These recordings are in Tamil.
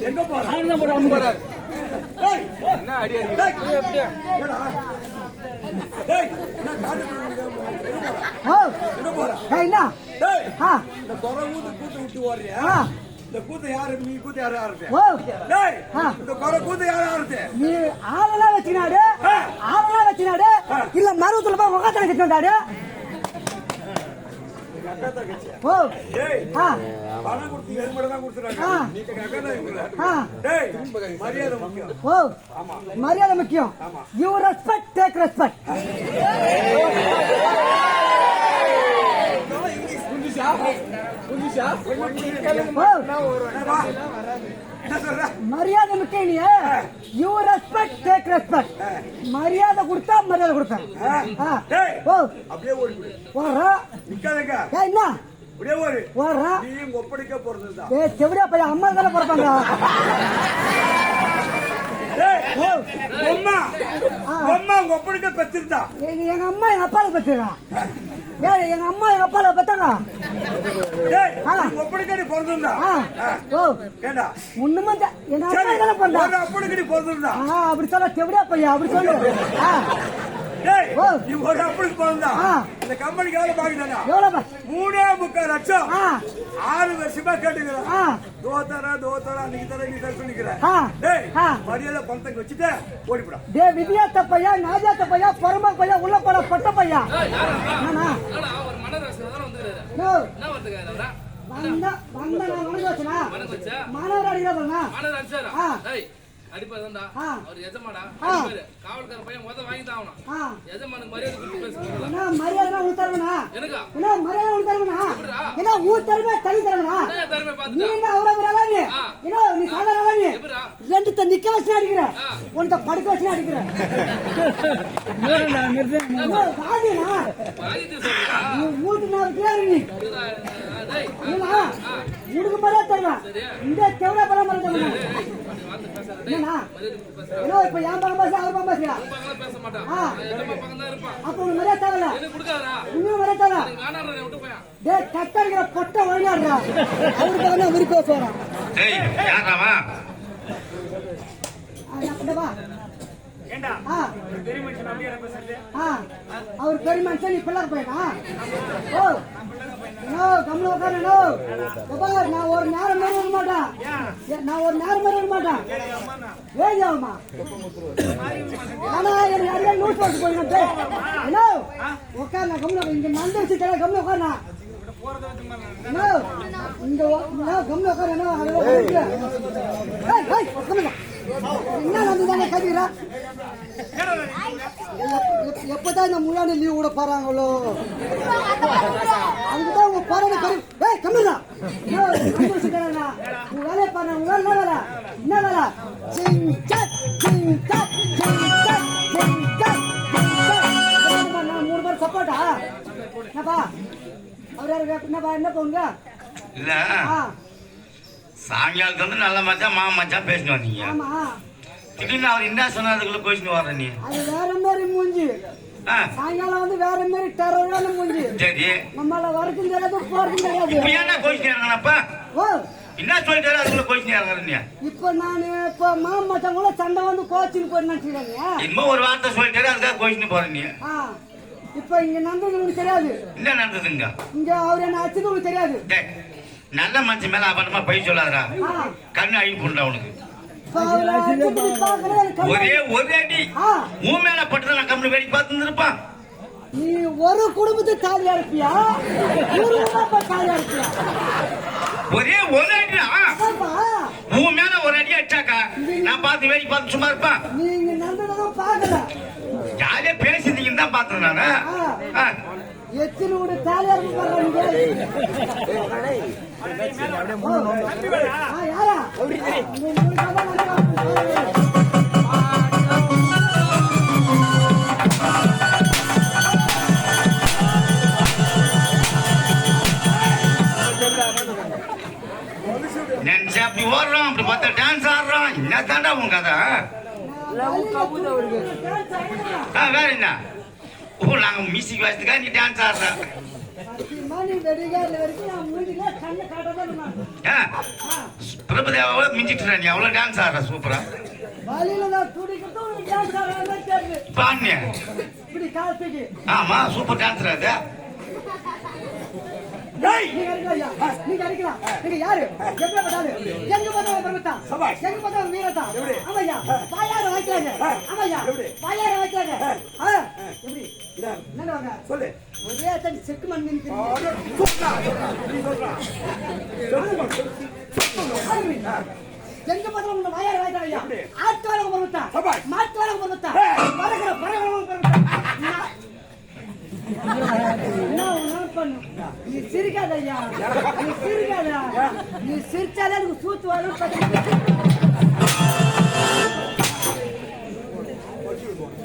எங்க போறாரு என்ன அடி இந்த கூத்து யாரு நீ கூத்து யாரு இந்த கூத்து யாரு நீ ஆளெல்லாம் வச்சுனாடு இல்ல மருவத்துல போய் முகத்துல வச்சிருந்தாடு பணம் கொடுத்து எதுமட தான் கொடுத்துறாங்க மரியாதை முக்கியம் யூ ரெஸ்பெக்ட் டேக் ரெஸ்பெக்ட் மரியாதை முக்கியம் யூ ரெஸ்பெக்ட் டேக் ரெஸ்பெக்ட் மரியாதை கொடுத்தா மரியாதை கொடுப்பேன் அப்படியே போறா என்ன போறா ஒப்படைக்க போறதுதான் செவிடியா பையன் அம்மா தானே பிறப்பாங்க ஒப்படைக்க பெற்றிருந்தா எங்க அம்மா எங்க அப்பாவை பெற்றிருக்கான் எங்க அம்மா எங்க அப்பாவை பெற்றாங்க ஒப்படைக்கடி பிறந்திருந்தா ஒண்ணுமே எங்க அப்பா தானே பிறந்தா ஒப்படைக்கடி பிறந்திருந்தா அப்படி சொல்ல செவிடியா பையன் அப்படி சொல்லு ஒரு அப்படி பிறந்தா இந்த கம்பெனிக்கு எவ்வளவு பாக்குறாங்க 3.25 லட்சம் 6 வருஷமா கேட்டுக்கிறேன் தோத்தரா அன்னைக்கு தர நீ தர சொல்லிக்கிறேன் மரியாதை பணத்தை வச்சுட்டு ஓடிப்படா விதியாத்த பையா நாஜாத்த பையா பொறமா பையா உள்ள போட பட்ட பையா மாணவர் அடிக்கிறா அடிப்பதா அவர் எஜமாடா காவல்கார பையன் முத வாங்கி தான் ஆகணும் எஜமானுக்கு மரியாதை கொடுத்து பேசுறீங்களா மரியாதை ஊர் தருவனா எனக்கா என்ன மரியாதை ஊர் தருவனா என்ன ஊர் தருவே தனி தருவனா தருவே பாத்து நீ என்ன அவர வரலானே என்ன நீ சாதாரணானே ரெண்டு த நிக்க வச்சு அடிக்குற ஒண்ட படுக்க வச்சு அடிக்குற நான் நிறுத்தேன் வாடினா வாடிட்டு சொல்றா நீ ஊருக்கு நான் கேரு நீ டேய் என்ன ஊருக்கு பரா தருவா இந்த கேவல பரா மறந்தவனா என்ன இப்ப யான் பக்கம் பேச அவர் பக்கம் பேசுறா பேச மாட்டான் எதமா பக்கம் தான் இருப்பான் அப்ப உனக்கு மரியாதை தேவல எனக்கு கொடுக்காதடா இன்னும் மரியாதை தேவல நானாறே விட்டு போயா டேய் கட்டறிற பொட்ட ஓடியாடுறா அவருக்கு தான உரி பேசுறான் டேய் யாராவா வா ஏண்டா பெரிய மனுஷன் அப்படியே பேசுறது அவர் பெரிய மனுஷன் நீ பிள்ளை பையனா ஓ நோ கம்ல உட்காரு நோ பாபா நான் ஒரு நேரம் மாதிரி வர மாட்டேன் ஏய் அம்மா ஆனா எனக்கு நிறைய நோட் போட்டு போயிடுங்க ஹலோ உட்காரு நான் கம்ல இங்க மந்த வச்சு தர கம்ல உட்காரு நோ இங்க கம்ல உட்காரு நோ ஏய் கம்ல என்ன நடந்துதானே கதிரா எப்பதான் இந்த முன்னாடி லீவ் கூட போறாங்களோ அதுக்குதான் உங்க போறாங்க கம்மிடா உங்க வேலையை பாரு உங்க வேலை என்ன வேலை நான் 3 பேர் சப்போர்ட்டா என்னப்பா அவர் யாரு என்னப்பா என்ன போங்க இல்ல சாயங்காலத்துல வந்து நல்ல மச்சான் மாமா மச்சான் பேசிட்டு வந்தீங்க திடீர்னு அவர் என்ன சொன்னதுக்குள்ள பேசிட்டு வர்ற நீ அது வேற மாதிரி மூஞ்சி சாயங்காலம் வந்து வேற மாதிரி டெரரான மூஞ்சி சரி நம்மள வரக்கும் தெரியாது போறதும் தெரியாது இப்ப என்ன கோச்சிட்டு இருக்கானப்பா என்ன சொல்லிட்டு அதுக்குள்ள கோச்சிட்டு இருக்காரு இப்ப நானு இப்ப மாமா மச்சான் கூட சண்டை வந்து கோச்சின்னு போய் நினைச்சுக்கிறாங்க இன்னும் ஒரு வார்த்தை சொல்லிட்டு அதுக்காக கோச்சிட்டு போற நீ இப்ப இங்க நடந்தது உங்களுக்கு தெரியாது என்ன நடந்ததுங்க இங்க அவர் என்ன அச்சுது உங்களுக்கு தெரியாது நல்ல மனுஷன் மேல அபட்டமா பை சொல்லாதா கண்ணு அழிவு புண்டா உனக்கு ஒரே அடி உன் மேல பட்டு நான் கம்பெனி வேடி பார்த்து இருப்பான் நீ ஒரு குடும்பத்துக்கு காலியா இருப்பியா காலியா இருப்பியா ஒரே அடி உன் மேல ஒரு அடி அடிச்சாக்கா நான் பார்த்து வேடி பார்த்து சும்மா இருப்பான் நீங்க நடந்ததான் பாக்கல ஜாலியா பேசிட்டீங்கன்னு தான் பார்த்தேன் நானு எத்தனோட காலியா இருப்பாங்க யாரா நினைச்சா அப்படி ஓடுறோம் அப்படி பார்த்தா டான்ஸ் ஆடுறோம் என்ன தாண்டா உன் கதை வேற என்ன ஓ நாங்க மியூசிக் வாசித்துக்கா நீ டான்ஸ் ஆடுற நீ வெடிகால வரைக்கும் நான் மூஞ்சில கண்ணு காட்டதான் பிரபுதேவாவை மிஞ்சிட்டு நீ அவ்வளவு டான்ஸ் ஆடுற சூப்பரா வழியில நான் துடிக்கிறதும் உனக்கு டான்ஸ் ஆடுறதா தெரியுது. பாண்டிய இப்படி காலத்துக்கு ஆமா சூப்பர் டான்ஸர் அது நீங்க அடிக்கலாம் ஐயா. நீங்க அடிக்கலாம். நீங்க யாரு? எப்படி பார்த்தாலும் எங்க பார்த்தாலும் பருவத்தா. எங்க பார்த்தாலும் வீரத்தா. ஆமாய்யா. பாயார வைக்கலாங்க. ஆமாய்யா. பாயார வைக்கலாங்க. எப்படி? என்ன வாங்க? சொல்லு. ஒரே தண்ணி செக்கு மண் நின்னு எங்க பார்த்தாலும் உங்க பாயார வைக்கலாங்க ஐயா. ஆட்டு வரவங்க பருவத்தா. மாட்டு வரவங்க பருவத்தா. பறக்கிற பறவைங்க பருவத்தா. நீ சிரிக்காத ஐயா. நீ சிரிக்காத. நீ சிரிச்சாலே எனக்கு சூத்து வரும்.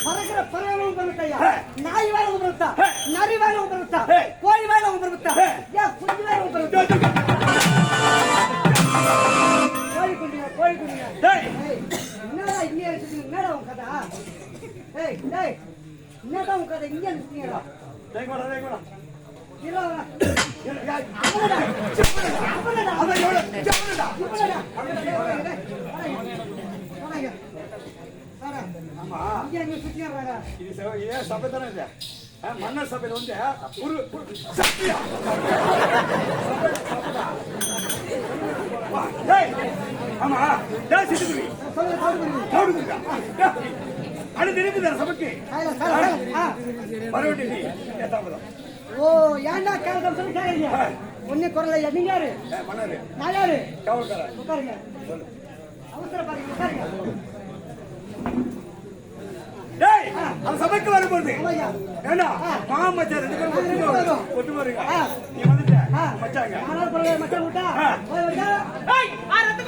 பறக்கிற பறவைகளும் பருவத்தையா. நாய் வேலை பருவத்தா. நரி வேலை பருவத்தா. கோழி வேலை பருவத்தா. ஏன் குஞ்சு வேலை பருவத்தா. கோழி குஞ்சுங்க கோழி குஞ்சுங்க. என்னடா இங்கே வச்சுட்டு என்னடா உன் கதை? ஏய் டேய் என்னடா உன் கதை இங்கே வச்சுட்டீங்களா? மன்னர் சபையில வந்து ஒரு சக்தியா ஆமா அது திரும்பி சபைக்கு ஓ ஏன்டா கேட்க சொல்லி கேட்கறீங்க? ஒன்னே குரலையா? நீங்க யாரு? நான் யாரு? உட்காருங்க. அவசரப்பாருங்க உட்காருங்க. அந்த சபைக்கு வரும்போது ஏண்டா மாமச்சார் 2 பேரும் ஒட்டு வருங்க. நீ வந்துட்ட மச்சாங்க மச்சான் விட்டா ரத்த